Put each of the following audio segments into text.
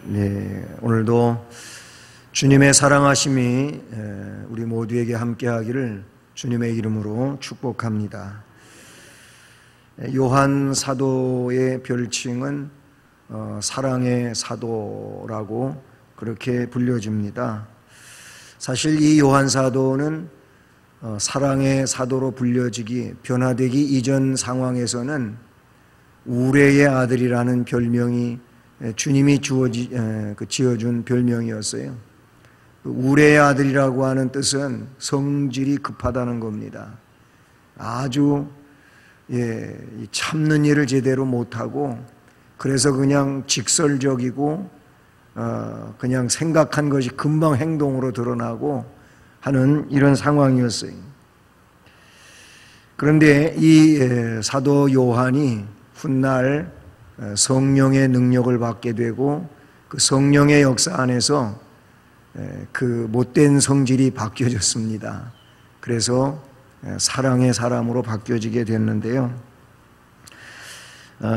네, 오늘도 주님의 사랑하심이 우리 모두에게 함께하기를 주님의 이름으로 축복합니다. 요한 사도의 별칭은 사랑의 사도라고 그렇게 불려집니다. 사실 이 요한 사도는 사랑의 사도로 불려지기, 변화되기 이전 상황에서는 우레의 아들이라는 별명이 주님이 지어준 별명이었어요. 우레의 아들이라고 하는 뜻은 성질이 급하다는 겁니다. 아주 참는 일을 제대로 못하고, 그래서 그냥 직설적이고 그냥 생각한 것이 금방 행동으로 드러나고 하는 이런 상황이었어요. 그런데 이 사도 요한이 훗날 성령의 능력을 받게 되고, 그 성령의 역사 안에서 그 못된 성질이 바뀌어졌습니다. 그래서 사랑의 사람으로 바뀌어지게 됐는데요.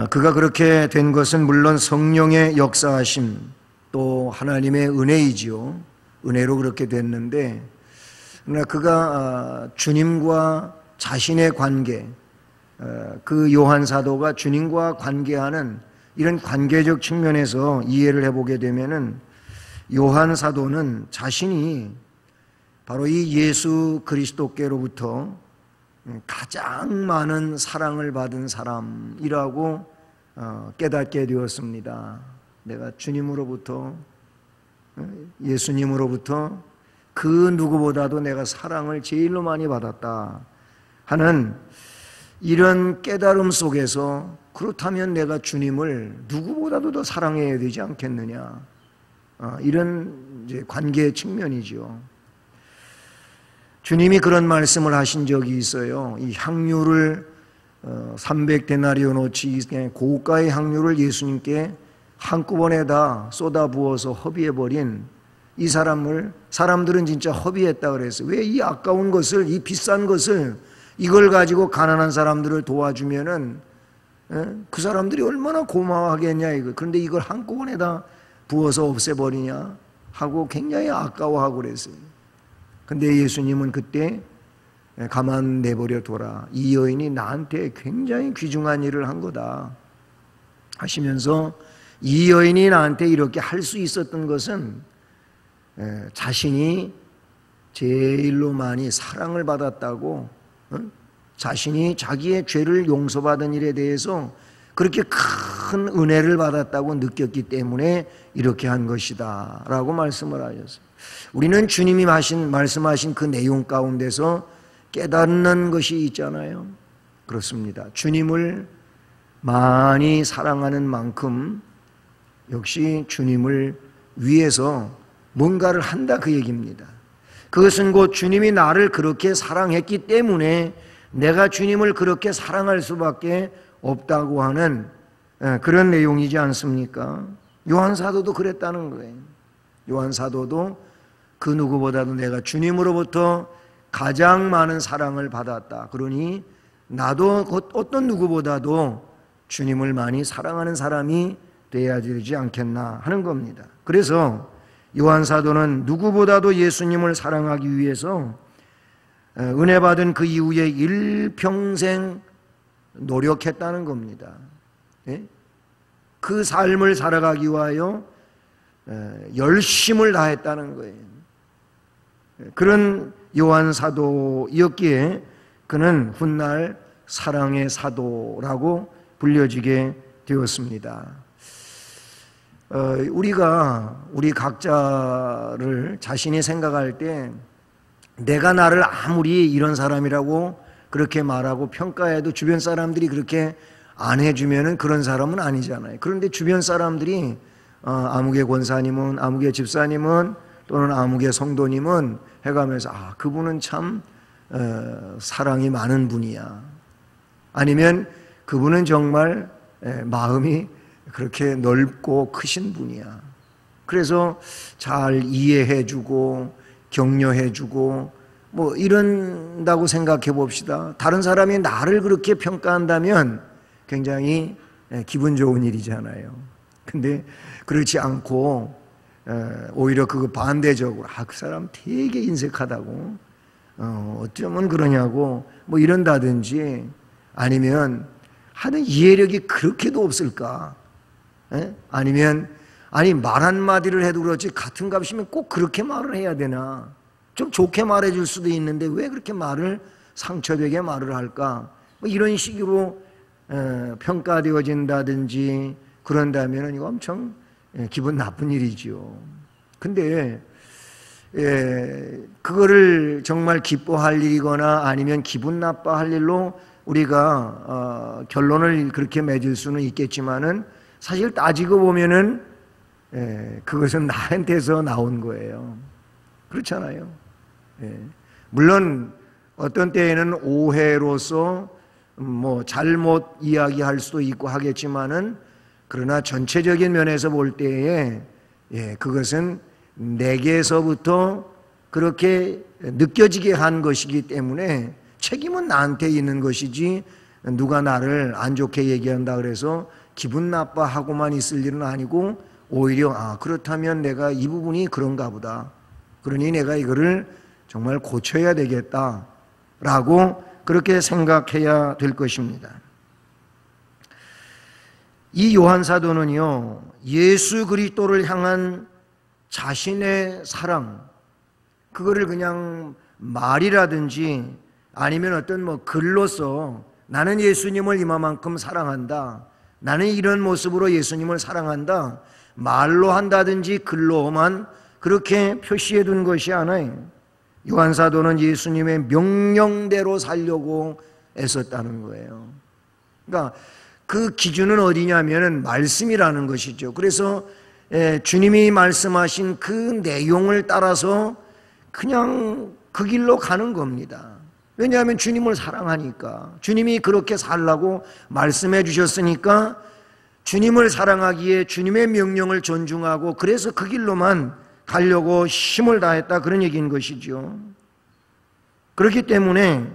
그가 그렇게 된 것은 물론 성령의 역사하심, 또 하나님의 은혜이지요. 은혜로 그렇게 됐는데, 그러나 그가 주님과 자신의 관계, 그 요한 사도가 주님과 관계하는 이런 관계적 측면에서 이해를 해보게 되면은, 요한 사도는 자신이 바로 이 예수 그리스도께로부터 가장 많은 사랑을 받은 사람이라고 깨닫게 되었습니다. 내가 주님으로부터, 예수님으로부터 그 누구보다도 내가 사랑을 제일로 많이 받았다 하는 이런 깨달음 속에서, 그렇다면 내가 주님을 누구보다도 더 사랑해야 되지 않겠느냐, 이런 이제 관계의 측면이죠. 주님이 그런 말씀을 하신 적이 있어요. 이 향유를 300데나리오노치 고가의 향유를 예수님께 한꺼번에 다 쏟아부어서 허비해버린 이 사람들은 진짜 허비했다 그랬어요. 왜 이 아까운 것을, 이 비싼 것을, 이걸 가지고 가난한 사람들을 도와주면은 그 사람들이 얼마나 고마워하겠냐 이거. 그런데 이걸 한꺼번에 다 부어서 없애버리냐 하고 굉장히 아까워하고 그랬어요. 근데 예수님은 그때 가만 내버려 둬라, 이 여인이 나한테 굉장히 귀중한 일을 한 거다 하시면서, 이 여인이 나한테 이렇게 할 수 있었던 것은 자신이 제일로 많이 사랑을 받았다고, 자신이 자기의 죄를 용서받은 일에 대해서 그렇게 큰 은혜를 받았다고 느꼈기 때문에 이렇게 한 것이다 라고 말씀을 하셨어요. 우리는 주님이 말씀하신 그 내용 가운데서 깨닫는 것이 있잖아요. 그렇습니다. 주님을 많이 사랑하는 만큼 역시 주님을 위해서 뭔가를 한다, 그 얘기입니다. 그것은 곧 주님이 나를 그렇게 사랑했기 때문에 내가 주님을 그렇게 사랑할 수밖에 없다고 하는 그런 내용이지 않습니까? 요한 사도도 그랬다는 거예요. 요한 사도도 그 누구보다도 내가 주님으로부터 가장 많은 사랑을 받았다, 그러니 나도 어떤 누구보다도 주님을 많이 사랑하는 사람이 되어야 되지 않겠나 하는 겁니다. 그래서 요한 사도는 누구보다도 예수님을 사랑하기 위해서 은혜 받은 그 이후에 일평생 노력했다는 겁니다. 그 삶을 살아가기 위하여 열심을 다했다는 거예요. 그런 요한 사도였기에 그는 훗날 사랑의 사도라고 불려지게 되었습니다. 우리 각자를 자신이 생각할 때, 내가 나를 아무리 이런 사람이라고 그렇게 말하고 평가해도 주변 사람들이 그렇게 안 해주면은 그런 사람은 아니잖아요. 그런데 주변 사람들이 아무개 권사님은, 아무개 집사님은, 또는 아무개 성도님은 해가면서 그분은 참 사랑이 많은 분이야, 아니면 그분은 정말 마음이 그렇게 넓고 크신 분이야, 그래서 잘 이해해주고 격려해주고 뭐 이런다고 생각해 봅시다. 다른 사람이 나를 그렇게 평가한다면 굉장히 기분 좋은 일이잖아요. 근데 그렇지 않고 오히려 그거 반대적으로 그 사람 되게 인색하다고 어쩌면 그러냐고 뭐 이런다든지, 아니면 하는 이해력이 그렇게도 없을까? 아니면 말 한마디를 해도 그렇지 같은 값이면 꼭 그렇게 말을 해야 되나? 좀 좋게 말해줄 수도 있는데 왜 그렇게 말을 상처되게 말을 할까? 뭐 이런 식으로 평가되어진다든지 그런다면 이거 엄청 기분 나쁜 일이죠. 근데 그거를 정말 기뻐할 일이거나 아니면 기분 나빠할 일로 우리가 결론을 그렇게 맺을 수는 있겠지만은 사실 따지고 보면은 그것은 나한테서 나온 거예요. 그렇잖아요. 물론 어떤 때에는 오해로서 뭐 잘못 이야기할 수도 있고 하겠지만은, 그러나 전체적인 면에서 볼 때에 그것은 내게서부터 그렇게 느껴지게 한 것이기 때문에 책임은 나한테 있는 것이지, 누가 나를 안 좋게 얘기한다 그래서 기분 나빠하고만 있을 일은 아니고, 오히려 그렇다면 내가 이 부분이 그런가 보다, 그러니 내가 이거를 정말 고쳐야 되겠다라고 그렇게 생각해야 될 것입니다. 이 요한 사도는요, 예수 그리스도를 향한 자신의 사랑, 그거를 그냥 말이라든지 아니면 어떤 뭐 글로서 나는 예수님을 이만큼 사랑한다, 나는 이런 모습으로 예수님을 사랑한다, 말로 한다든지 글로만 그렇게 표시해 둔 것이 아니에요. 요한 사도는 예수님의 명령대로 살려고 애썼다는 거예요. 그러니까 그 기준은 어디냐면은 말씀이라는 것이죠. 그래서 주님이 말씀하신 그 내용을 따라서 그냥 그 길로 가는 겁니다. 왜냐하면 주님을 사랑하니까, 주님이 그렇게 살라고 말씀해 주셨으니까 주님을 사랑하기에 주님의 명령을 존중하고 그래서 그 길로만 가려고 힘을 다했다, 그런 얘기인 것이죠. 그렇기 때문에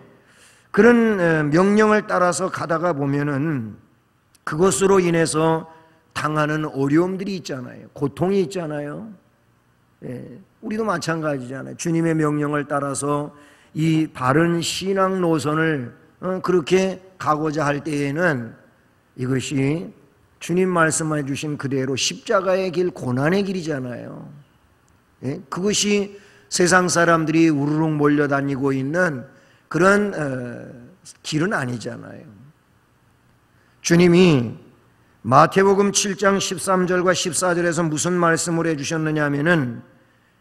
그런 명령을 따라서 가다가 보면은 그것으로 인해서 당하는 어려움들이 있잖아요. 고통이 있잖아요. 우리도 마찬가지잖아요. 주님의 명령을 따라서 이 바른 신앙 노선을 그렇게 가고자 할 때에는 이것이 주님 말씀해 주신 그대로 십자가의 길, 고난의 길이잖아요. 그것이 세상 사람들이 우르르 몰려다니고 있는 그런 길은 아니잖아요. 주님이 마태복음 7장 13절과 14절에서 무슨 말씀을 해주셨느냐 하면은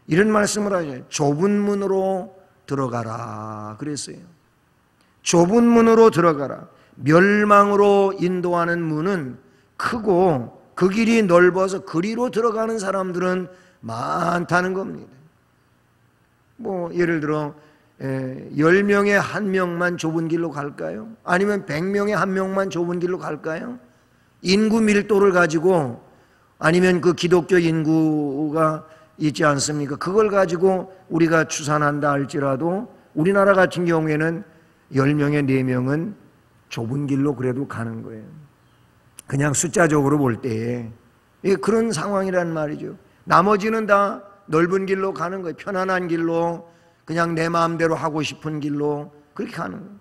이런 말씀을 하죠. 좁은 문으로 들어가라 그랬어요. 좁은 문으로 들어가라. 멸망으로 인도하는 문은 크고 그 길이 넓어서 그리로 들어가는 사람들은 많다는 겁니다. 뭐 예를 들어 10명에 1명만 좁은 길로 갈까요? 아니면 100명에 1명만 좁은 길로 갈까요? 인구 밀도를 가지고, 아니면 그 기독교 인구가 있지 않습니까? 그걸 가지고 우리가 추산한다 할지라도 우리나라 같은 경우에는 10명에 4명은 좁은 길로 그래도 가는 거예요. 그냥 숫자적으로 볼 때에 그런 상황이란 말이죠. 나머지는 다 넓은 길로 가는 거예요. 편안한 길로, 그냥 내 마음대로 하고 싶은 길로 그렇게 가는 거예요.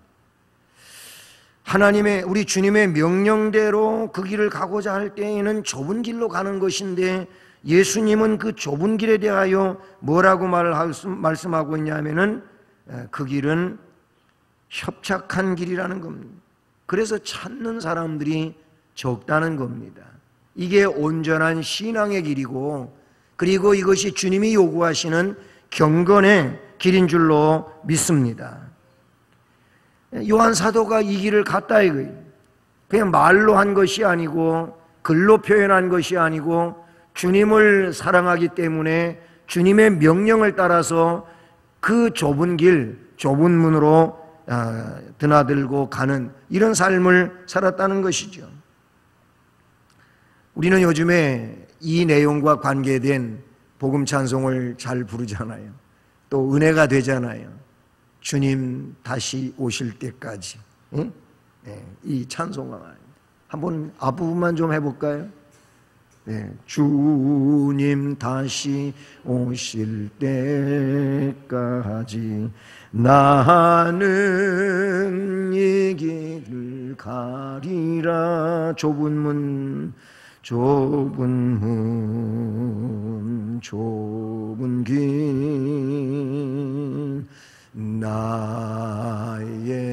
하나님의, 우리 주님의 명령대로 그 길을 가고자 할 때에는 좁은 길로 가는 것인데, 예수님은 그 좁은 길에 대하여 뭐라고 말씀하고 있냐면은 그 길은 협착한 길이라는 겁니다. 그래서 찾는 사람들이 적다는 겁니다. 이게 온전한 신앙의 길이고, 그리고 이것이 주님이 요구하시는 경건의 길인 줄로 믿습니다. 요한 사도가 이 길을 갔다 이거예요. 그냥 말로 한 것이 아니고 글로 표현한 것이 아니고 주님을 사랑하기 때문에 주님의 명령을 따라서 그 좁은 길, 좁은 문으로 드나들고 가는 이런 삶을 살았다는 것이죠. 우리는 요즘에 이 내용과 관계된 복음 찬송을 잘 부르잖아요. 또 은혜가 되잖아요. 주님 다시 오실 때까지. 이 찬송가 한번 앞부분만 좀 해볼까요? 주님 다시 오실 때까지 나는 이 길을 가리라. 좁은 문 좁은 길 나의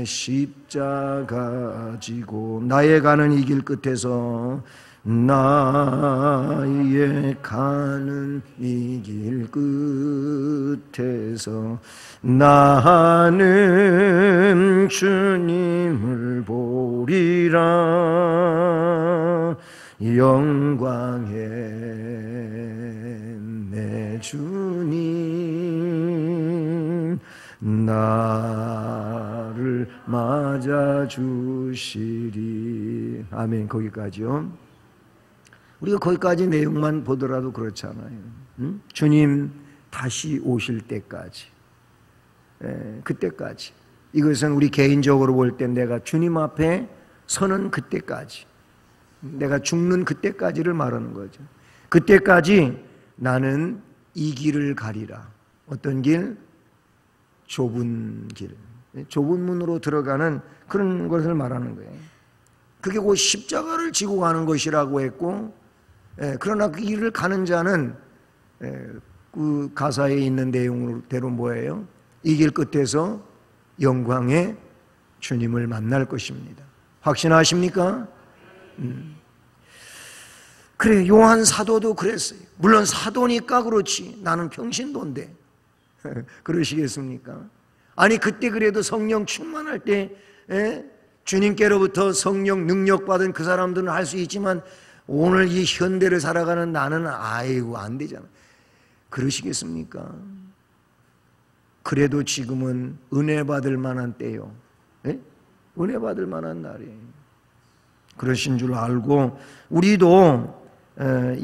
십자가 지고 나의 가는 이 길 끝에서 나의 가는 이 길 끝에서 나는 주님을 보리라. 영광의 내 주님 나를 맞아주시리. 아멘. 거기까지요. 우리가 거기까지 내용만 보더라도 그렇잖아요. 주님 다시 오실 때까지, 그때까지. 이것은 우리 개인적으로 볼 때 내가 주님 앞에 서는 그때까지, 내가 죽는 그때까지를 말하는 거죠. 그때까지 나는 이 길을 가리라. 어떤 길? 좁은 길, 좁은 문으로 들어가는 그런 것을 말하는 거예요. 그게 곧 십자가를 지고 가는 것이라고 했고, 그러나 그 길을 가는 자는 그 가사에 있는 내용대로 뭐예요? 이 길 끝에서 영광의 주님을 만날 것입니다. 확신하십니까? 그래, 요한 사도도 그랬어요. 물론 사도니까 그렇지, 나는 평신도인데 그러시겠습니까? 아니, 그때 그래도 성령 충만할 때 주님께로부터 성령 능력받은 그 사람들은 할 수 있지만 오늘 이 현대를 살아가는 나는 아이고 안 되잖아. 그러시겠습니까? 그래도 지금은 은혜 받을 만한 때요. 은혜 받을 만한 날이에요. 그러신 줄 알고 우리도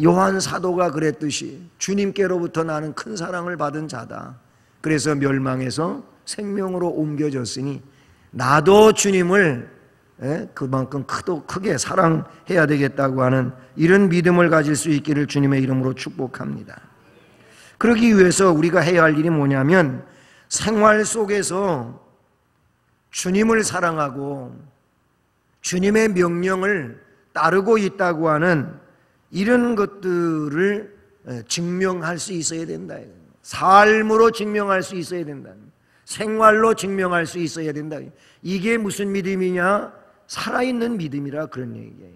요한 사도가 그랬듯이 주님께로부터 나는 큰 사랑을 받은 자다. 그래서 멸망에서 생명으로 옮겨졌으니 나도 주님을 그만큼 크게 사랑해야 되겠다고 하는 이런 믿음을 가질 수 있기를 주님의 이름으로 축복합니다. 그러기 위해서 우리가 해야 할 일이 뭐냐면 생활 속에서 주님을 사랑하고 주님의 명령을 따르고 있다고 하는 이런 것들을 증명할 수 있어야 된다. 삶으로 증명할 수 있어야 된다. 생활로 증명할 수 있어야 된다. 이게 무슨 믿음이냐? 살아있는 믿음이라 그런 얘기예요.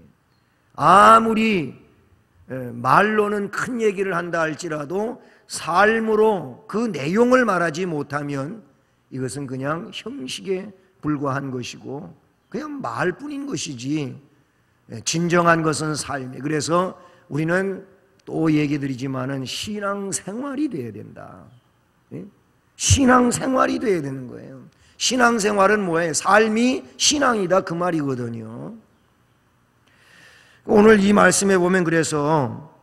아무리 말로는 큰 얘기를 한다 할지라도 삶으로 그 내용을 말하지 못하면 이것은 그냥 형식에 불과한 것이고 그냥 말뿐인 것이지 진정한 것은 삶이에요. 그래서 우리는 또 얘기 드리지만은 신앙생활이 돼야 된다. 신앙생활이 돼야 되는 거예요. 신앙생활은 뭐예요? 삶이 신앙이다 그 말이거든요. 오늘 이 말씀에 보면 그래서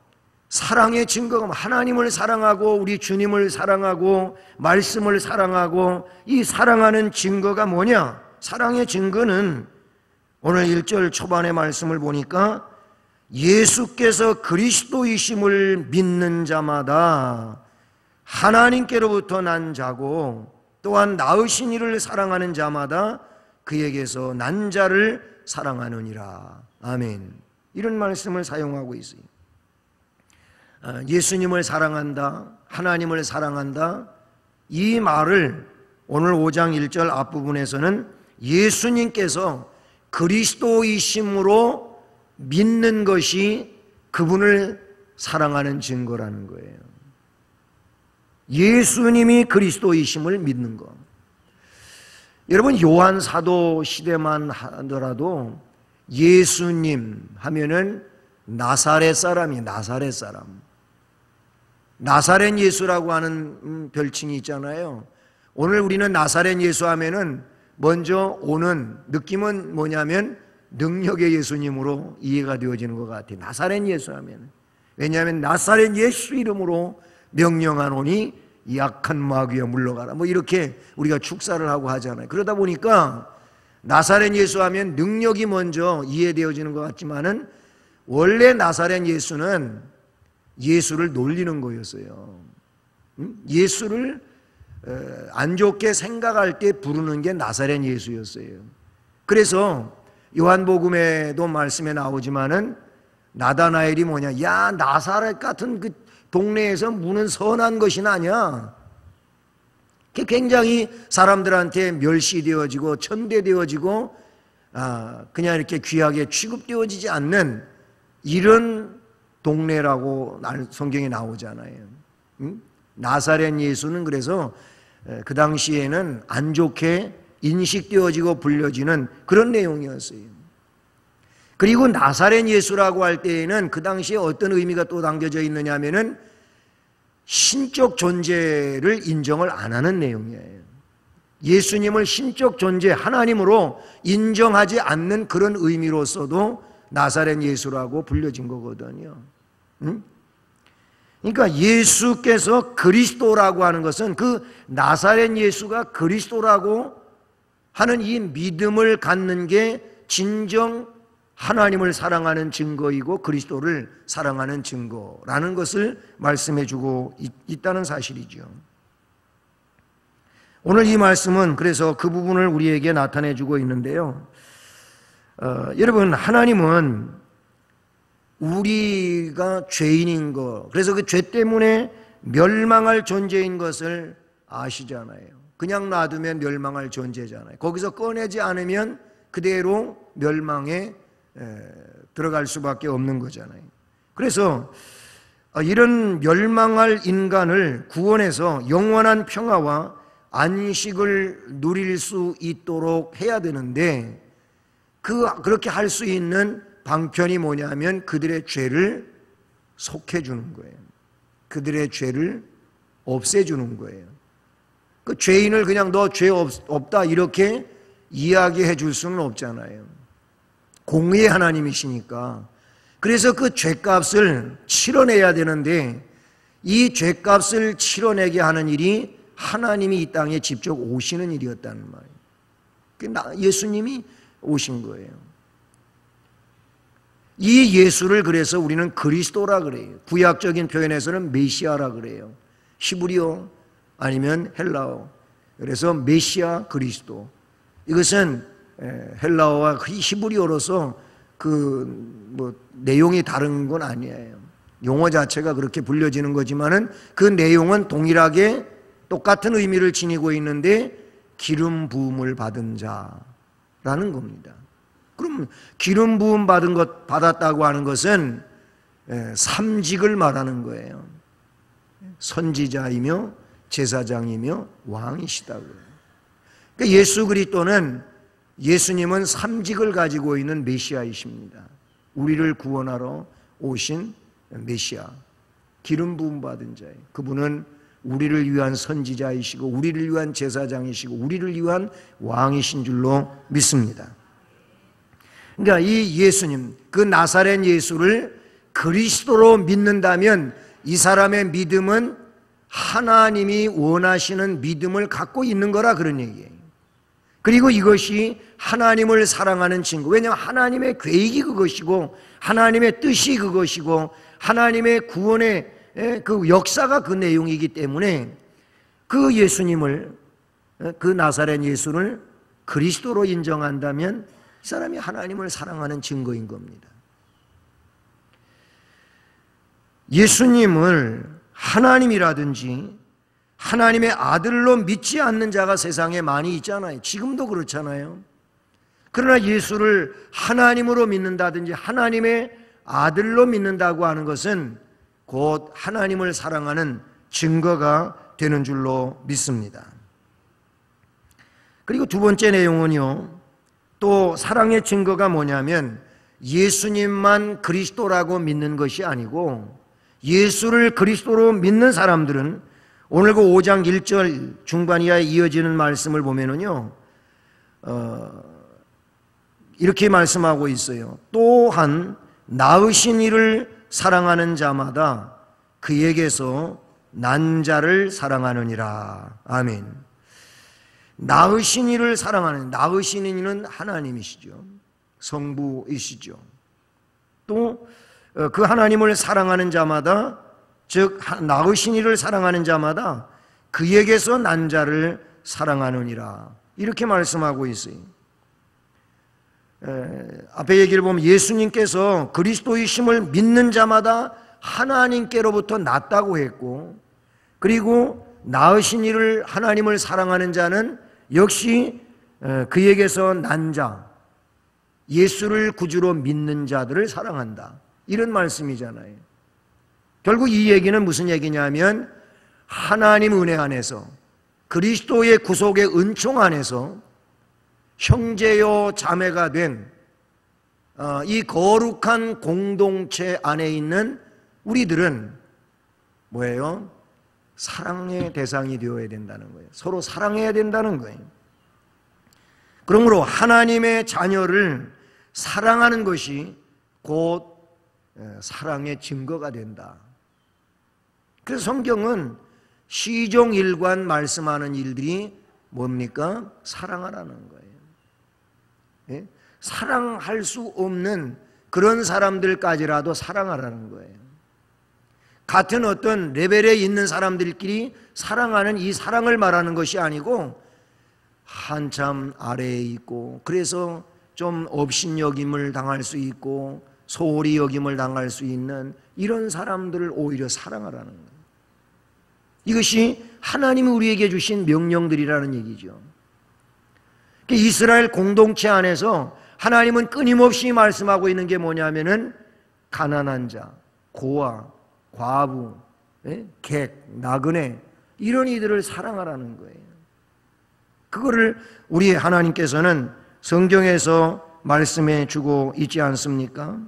사랑의 증거가 하나님을 사랑하고 우리 주님을 사랑하고 말씀을 사랑하고 이 사랑하는 증거가 뭐냐? 사랑의 증거는 오늘 1절 초반의 말씀을 보니까 예수께서 그리스도이심을 믿는 자마다 하나님께로부터 난 자고 또한 낳으신 이를 사랑하는 자마다 그에게서 난 자를 사랑하느니라. 아멘. 이런 말씀을 사용하고 있어요. 예수님을 사랑한다, 하나님을 사랑한다, 이 말을 오늘 5장 1절 앞부분에서는 예수님께서 그리스도이심으로 믿는 것이 그분을 사랑하는 증거라는 거예요. 예수님이 그리스도이심을 믿는 것. 여러분, 요한 사도 시대만 하더라도 예수님 하면은 나사렛 사람이 나사렛 사람. 나사렛 예수라고 하는 별칭이 있잖아요. 오늘 우리는 나사렛 예수 하면은 먼저 오는 느낌은 뭐냐면 능력의 예수님으로 이해가 되어지는 것 같아요. 나사렛 예수 하면. 왜냐하면 나사렛 예수 이름으로 명령하노니 약한 마귀여 물러가라. 뭐 이렇게 우리가 축사를 하고 하잖아요. 그러다 보니까 나사렛 예수 하면 능력이 먼저 이해되어지는 것 같지만은 원래 나사렛 예수는 예수를 놀리는 거였어요. 예수를 안 좋게 생각할 때 부르는 게 나사렛 예수였어요. 그래서 요한복음에도 말씀에 나오지만은 나다나엘이 뭐냐, 야 나사렛 같은 그 동네에서 무는 선한 것이 나냐, 굉장히 사람들한테 멸시되어지고 천대되어지고 그냥 이렇게 귀하게 취급되어지지 않는 이런 동네라고 성경에 나오잖아요. 나사렛 예수는 그래서 그 당시에는 안 좋게 인식되어지고 불려지는 그런 내용이었어요. 그리고 나사렛 예수라고 할 때에는 그 당시에 어떤 의미가 또 담겨져 있느냐 하면은 신적 존재를 인정을 안 하는 내용이에요. 예수님을 신적 존재, 하나님으로 인정하지 않는 그런 의미로서도 나사렛 예수라고 불려진 거거든요. 그러니까 예수께서 그리스도라고 하는 것은 그 나사렛 예수가 그리스도라고 하는 이 믿음을 갖는 게 진정 하나님을 사랑하는 증거이고 그리스도를 사랑하는 증거라는 것을 말씀해 주고 있다는 사실이죠. 오늘 이 말씀은 그래서 그 부분을 우리에게 나타내 주고 있는데요. 여러분, 하나님은 우리가 죄인인 것, 그래서 그 죄 때문에 멸망할 존재인 것을 아시잖아요. 그냥 놔두면 멸망할 존재잖아요. 거기서 꺼내지 않으면 그대로 멸망에 들어갈 수밖에 없는 거잖아요. 그래서 이런 멸망할 인간을 구원해서 영원한 평화와 안식을 누릴 수 있도록 해야 되는데 그렇게 할 수 있는 방편이 뭐냐면 그들의 죄를 속해주는 거예요. 그들의 죄를 없애주는 거예요. 그 죄인을 그냥 너 죄 없다 이렇게 이야기해 줄 수는 없잖아요. 공의의 하나님이시니까. 그래서 그 죄값을 치러내야 되는데 이 죄값을 치러내게 하는 일이 하나님이 이 땅에 직접 오시는 일이었다는 말이에요. 예수님이 오신 거예요. 이 예수를 그래서 우리는 그리스도라 그래요. 구약적인 표현에서는 메시아라 그래요. 히브리어 아니면 헬라어. 그래서 메시아 그리스도. 이것은 헬라어와 히브리어로서 내용이 다른 건 아니에요. 용어 자체가 그렇게 불려지는 거지만은 그 내용은 동일하게 똑같은 의미를 지니고 있는데 기름 부음을 받은 자라는 겁니다. 그럼 기름 부음 받았다고 하는 것은 삼직을 말하는 거예요. 선지자이며 제사장이며 왕이시다고요. 그러니까 예수 그리스도는 예수님은 삼직을 가지고 있는 메시아이십니다. 우리를 구원하러 오신 메시아, 기름 부음 받은 자예요. 그분은 우리를 위한 선지자이시고 우리를 위한 제사장이시고 우리를 위한 왕이신 줄로 믿습니다. 그러니까 이 예수님, 그 나사렛 예수를 그리스도로 믿는다면 이 사람의 믿음은 하나님이 원하시는 믿음을 갖고 있는 거라 그런 얘기예요. 그리고 이것이 하나님을 사랑하는 증거. 왜냐하면 하나님의 계획이 그것이고 하나님의 뜻이 그것이고 하나님의 구원의 그 역사가 그 내용이기 때문에 그 예수님을, 그 나사렛 예수를 그리스도로 인정한다면 이 사람이 하나님을 사랑하는 증거인 겁니다. 예수님을 하나님이라든지 하나님의 아들로 믿지 않는 자가 세상에 많이 있잖아요. 지금도 그렇잖아요. 그러나 예수를 하나님으로 믿는다든지 하나님의 아들로 믿는다고 하는 것은 곧 하나님을 사랑하는 증거가 되는 줄로 믿습니다. 그리고 두 번째 내용은요, 또 사랑의 증거가 뭐냐면 예수님만 그리스도라고 믿는 것이 아니고 예수를 그리스도로 믿는 사람들은 오늘 그 5장 1절 중반 이하에 이어지는 말씀을 보면은요, 이렇게 말씀하고 있어요. 또한 낳으신 이를 사랑하는 자마다 그에게서 난 자를 사랑하느니라. 아멘. 낳으신 이를 사랑하는, 낳으신 이는 하나님이시죠. 성부이시죠. 또 그 하나님을 사랑하는 자마다, 즉 낳으신 이를 사랑하는 자마다 그에게서 난 자를 사랑하느니라, 이렇게 말씀하고 있어요. 앞에 얘기를 보면 예수님께서 그리스도이심을 믿는 자마다 하나님께로부터 났다고 했고, 그리고 낳으신 이를 하나님을 사랑하는 자는 역시 그에게서 난 자, 예수를 구주로 믿는 자들을 사랑한다, 이런 말씀이잖아요. 결국 이 얘기는 무슨 얘기냐면 하나님 은혜 안에서, 그리스도의 구속의 은총 안에서 형제요 자매가 된 이 거룩한 공동체 안에 있는 우리들은 뭐예요? 사랑의 대상이 되어야 된다는 거예요. 서로 사랑해야 된다는 거예요. 그러므로 하나님의 자녀를 사랑하는 것이 곧 사랑의 증거가 된다. 그래서 성경은 시종일관 말씀하는 일들이 뭡니까? 사랑하라는 거예요. 예? 사랑할 수 없는 그런 사람들까지라도 사랑하라는 거예요. 같은 어떤 레벨에 있는 사람들끼리 사랑하는 이 사랑을 말하는 것이 아니고, 한참 아래에 있고 그래서 좀 업신여김을 당할 수 있고 소홀히 여김을 당할 수 있는 이런 사람들을 오히려 사랑하라는 거예요. 이것이 하나님이 우리에게 주신 명령들이라는 얘기죠. 이스라엘 공동체 안에서 하나님은 끊임없이 말씀하고 있는 게 뭐냐면은 가난한 자, 고아, 과부, 객, 나그네, 이런 이들을 사랑하라는 거예요. 그거를 우리 하나님께서는 성경에서 말씀해 주고 있지 않습니까?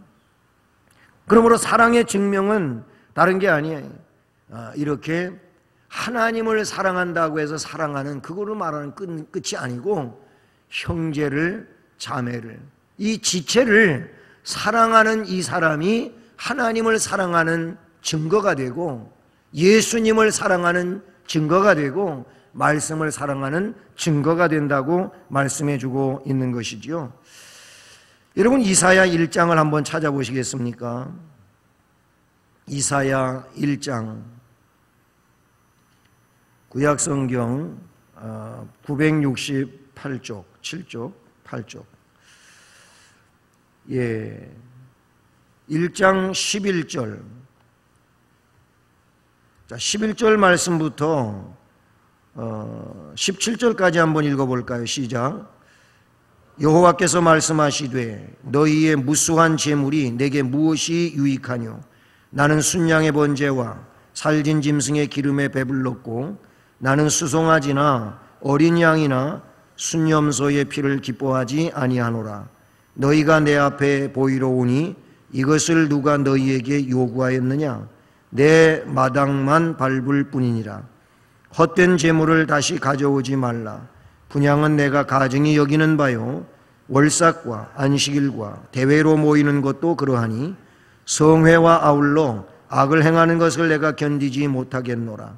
그러므로 사랑의 증명은 다른 게 아니에요. 이렇게 하나님을 사랑한다고 해서 사랑하는 그거를 말하는 끝이 아니고, 형제를, 자매를, 이 지체를 사랑하는 이 사람이 하나님을 사랑하는 증거가 되고, 예수님을 사랑하는 증거가 되고, 말씀을 사랑하는 증거가 된다고 말씀해 주고 있는 것이지요. 여러분, 이사야 1장을 한번 찾아보시겠습니까? 이사야 1장, 구약성경 968쪽, 7쪽, 8쪽. 예, 1장 11절. 자, 11절 말씀부터 17절까지 한번 읽어볼까요? 시작. 여호와께서 말씀하시되 너희의 무수한 재물이 내게 무엇이 유익하뇨? 나는 순양의 번제와 살진 짐승의 기름에 배불렀고, 나는 수송아지나 어린 양이나 순염소의 피를 기뻐하지 아니하노라. 너희가 내 앞에 보이러 오니 이것을 누가 너희에게 요구하였느냐? 내 마당만 밟을 뿐이니라. 헛된 재물을 다시 가져오지 말라. 분향은 내가 가증히 여기는 바요, 월삭과 안식일과 대회로 모이는 것도 그러하니 성회와 아울러 악을 행하는 것을 내가 견디지 못하겠노라.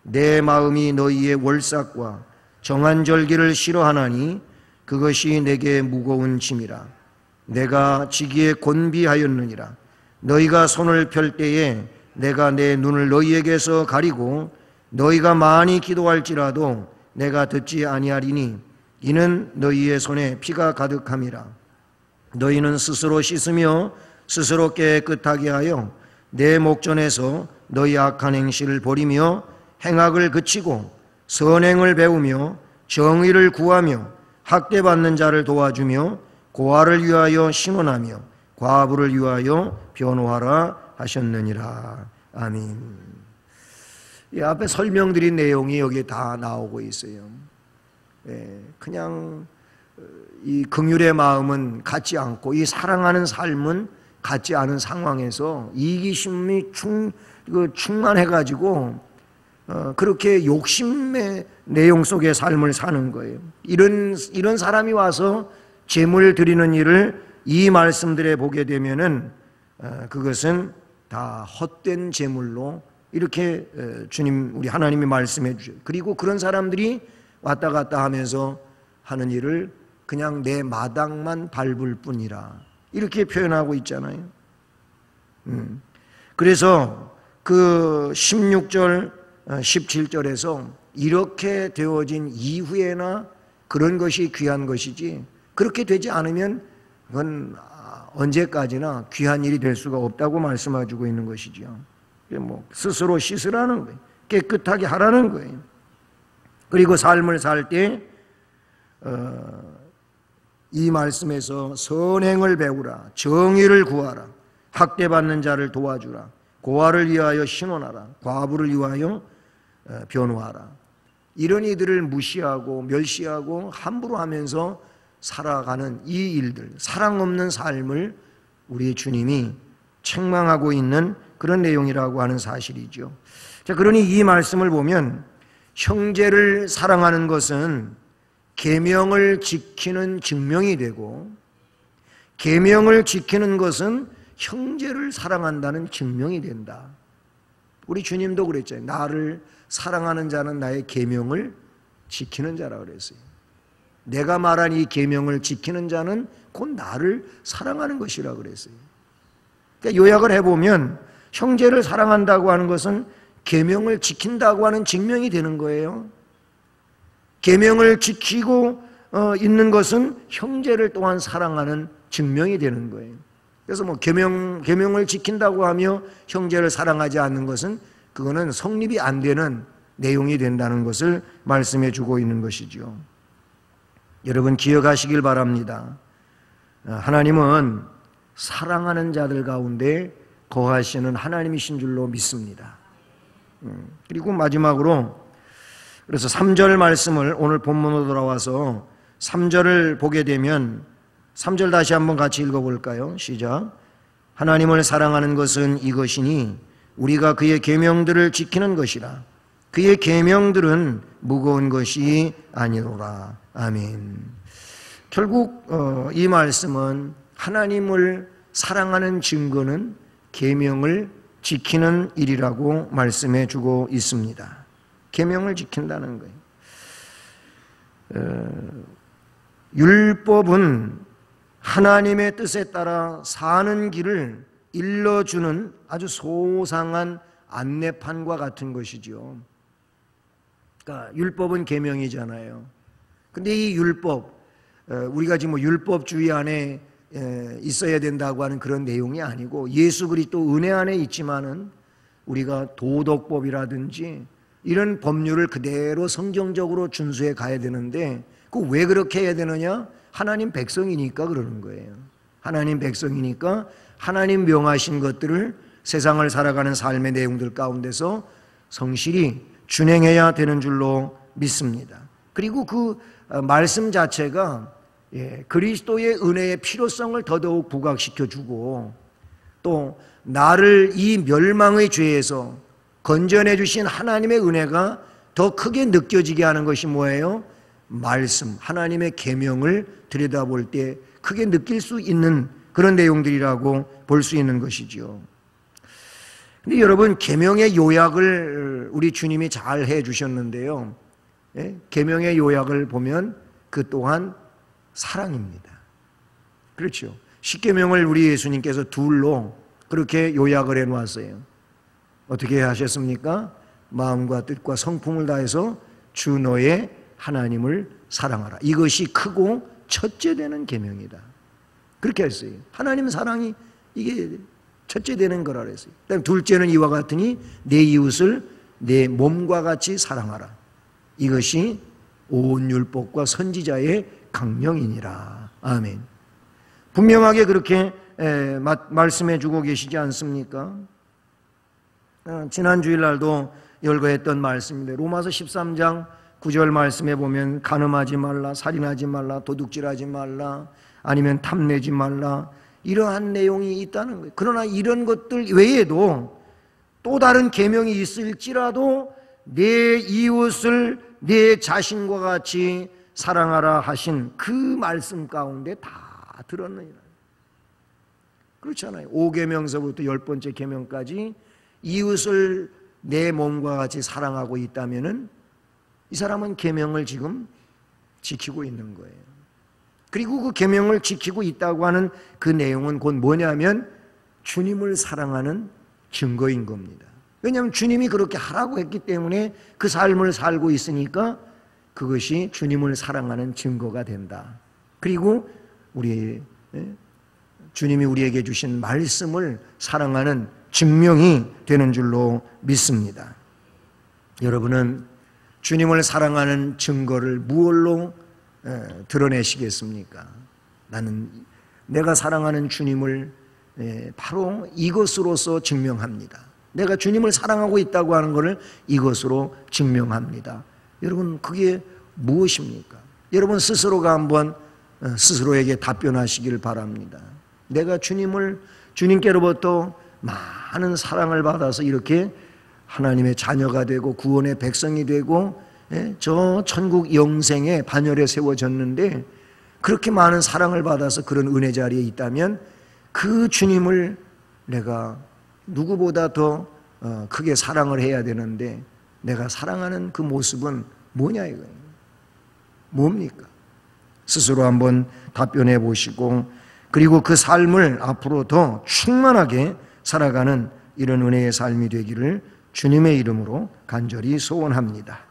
내 마음이 너희의 월삭과 정한 절기를 싫어하나니 그것이 내게 무거운 짐이라. 내가 지기에 곤비하였느니라. 너희가 손을 펼 때에 내가 내 눈을 너희에게서 가리고 너희가 많이 기도할지라도 내가 듣지 아니하리니 이는 너희의 손에 피가 가득함이라. 너희는 스스로 씻으며 스스로 깨끗하게 하여 내 목전에서 너희 악한 행실을 버리며 행악을 그치고 선행을 배우며 정의를 구하며 학대받는 자를 도와주며 고아를 위하여 신원하며 과부를 위하여 변호하라 하셨느니라. 아멘. 이 앞에 설명드린 내용이 여기에 다 나오고 있어요. 그냥 이 긍휼의 마음은 갖지 않고 이 사랑하는 삶은 갖지 않은 상황에서 이기심이 충만해가지고 그렇게 욕심의 내용 속의 삶을 사는 거예요. 이런 사람이 와서 제물 드리는 일을 이 말씀들에 보게 되면은 그것은 다 헛된 제물로 이렇게 주님 우리 하나님이 말씀해 주죠. 그리고 그런 사람들이 왔다 갔다 하면서 하는 일을 그냥 내 마당만 밟을 뿐이라 이렇게 표현하고 있잖아요. 그래서 그 16절, 17절에서 이렇게 되어진 이후에나 그런 것이 귀한 것이지, 그렇게 되지 않으면 그건 언제까지나 귀한 일이 될 수가 없다고 말씀해주고 있는 것이죠. 뭐 스스로 씻으라는 거예요. 깨끗하게 하라는 거예요. 그리고 삶을 살 때 이 말씀에서 선행을 배우라, 정의를 구하라, 학대받는 자를 도와주라, 고아를 위하여 신원하라, 과부를 위하여 변호하라. 이런 이들을 무시하고 멸시하고 함부로 하면서 살아가는 이 일들, 사랑 없는 삶을 우리 주님이 책망하고 있는 그런 내용이라고 하는 사실이죠. 자, 그러니 이 말씀을 보면 형제를 사랑하는 것은 계명을 지키는 증명이 되고, 계명을 지키는 것은 형제를 사랑한다는 증명이 된다. 우리 주님도 그랬잖아요. 나를 사랑하는 자는 나의 계명을 지키는 자라 그랬어요. 내가 말한 이 계명을 지키는 자는 곧 나를 사랑하는 것이라 그랬어요. 그러니까 요약을 해보면 형제를 사랑한다고 하는 것은 계명을 지킨다고 하는 증명이 되는 거예요. 계명을 지키고 있는 것은 형제를 또한 사랑하는 증명이 되는 거예요. 그래서 뭐 계명을 지킨다고 하며 형제를 사랑하지 않는 것은 그거는 성립이 안 되는 내용이 된다는 것을 말씀해 주고 있는 것이죠. 여러분 기억하시길 바랍니다. 하나님은 사랑하는 자들 가운데 거하시는 하나님이신 줄로 믿습니다. 그리고 마지막으로 그래서 3절 말씀을 오늘 본문으로 돌아와서 3절을 보게 되면 3절 다시 한번 같이 읽어볼까요? 시작. 하나님을 사랑하는 것은 이것이니 우리가 그의 계명들을 지키는 것이라. 그의 계명들은 무거운 것이 아니로라. 아멘. 결국 이 말씀은 하나님을 사랑하는 증거는 계명을 지키는 일이라고 말씀해 주고 있습니다. 계명을 지킨다는 거예요. 율법은 하나님의 뜻에 따라 사는 길을 일러주는 아주 소상한 안내판과 같은 것이죠. 그러니까 율법은 계명이잖아요. 근데 이 율법, 우리가 지금 뭐 율법주의 안에 있어야 된다고 하는 그런 내용이 아니고 예수 그리스도 은혜 안에 있지만은 우리가 도덕법이라든지 이런 법률을 그대로 성경적으로 준수해 가야 되는데 그 왜 그렇게 해야 되느냐? 하나님 백성이니까 그러는 거예요. 하나님 백성이니까 하나님 명하신 것들을 세상을 살아가는 삶의 내용들 가운데서 성실히 준행해야 되는 줄로 믿습니다. 그리고 그 말씀 자체가 그리스도의 은혜의 필요성을 더더욱 부각시켜주고 또 나를 이 멸망의 죄에서 건져내 주신 하나님의 은혜가 더 크게 느껴지게 하는 것이 뭐예요? 말씀, 하나님의 계명을 들여다볼 때 크게 느낄 수 있는 그런 내용들이라고 볼 수 있는 것이죠. 근데 여러분 계명의 요약을 우리 주님이 잘 해주셨는데요. 계명의 요약을 보면 그 또한 사랑입니다. 그렇죠. 십계명을 우리 예수님께서 둘로 그렇게 요약을 해놓았어요. 어떻게 하셨습니까? 마음과 뜻과 성품을 다해서 주 너의 하나님을 사랑하라. 이것이 크고 첫째 되는 계명이다. 그렇게 했어요. 하나님 사랑이 이게 첫째 되는 거라 그랬어요. 그다음 둘째는 이와 같으니 내 이웃을 내 몸과 같이 사랑하라. 이것이 온 율법과 선지자의 강령이니라. 아멘. 분명하게 그렇게 말씀해 주고 계시지 않습니까? 지난 주일날도 열거했던 말씀인데 로마서 13장 9절 말씀에 보면 간음하지 말라, 살인하지 말라, 도둑질하지 말라, 아니면 탐내지 말라 이러한 내용이 있다는 거예요. 그러나 이런 것들 외에도 또 다른 계명이 있을지라도 내 이웃을 내 자신과 같이 사랑하라 하신 그 말씀 가운데 다 들었느니라. 그렇잖아요. 5계명서부터 10번째 계명까지 이웃을 내 몸과 같이 사랑하고 있다면은 이 사람은 계명을 지금 지키고 있는 거예요. 그리고 그 계명을 지키고 있다고 하는 그 내용은 곧 뭐냐면 주님을 사랑하는 증거인 겁니다. 왜냐하면 주님이 그렇게 하라고 했기 때문에 그 삶을 살고 있으니까 그것이 주님을 사랑하는 증거가 된다. 그리고 주님이 우리에게 주신 말씀을 사랑하는 증명이 되는 줄로 믿습니다. 여러분은 주님을 사랑하는 증거를 무엇로 드러내시겠습니까? 나는 내가 사랑하는 주님을 바로 이것으로서 증명합니다. 내가 주님을 사랑하고 있다고 하는 것을 이것으로 증명합니다. 여러분, 그게 무엇입니까? 여러분 스스로가 한번 스스로에게 답변하시길 바랍니다. 내가 주님께로부터 많은 사랑을 받아서 이렇게 하나님의 자녀가 되고 구원의 백성이 되고 저 천국 영생의 반열에 세워졌는데, 그렇게 많은 사랑을 받아서 그런 은혜 자리에 있다면 그 주님을 내가 누구보다 더 크게 사랑을 해야 되는데, 내가 사랑하는 그 모습은 뭐냐 이거예요. 뭡니까? 스스로 한번 답변해 보시고, 그리고 그 삶을 앞으로 더 충만하게 살아가는 이런 은혜의 삶이 되기를 주님의 이름으로 간절히 소원합니다.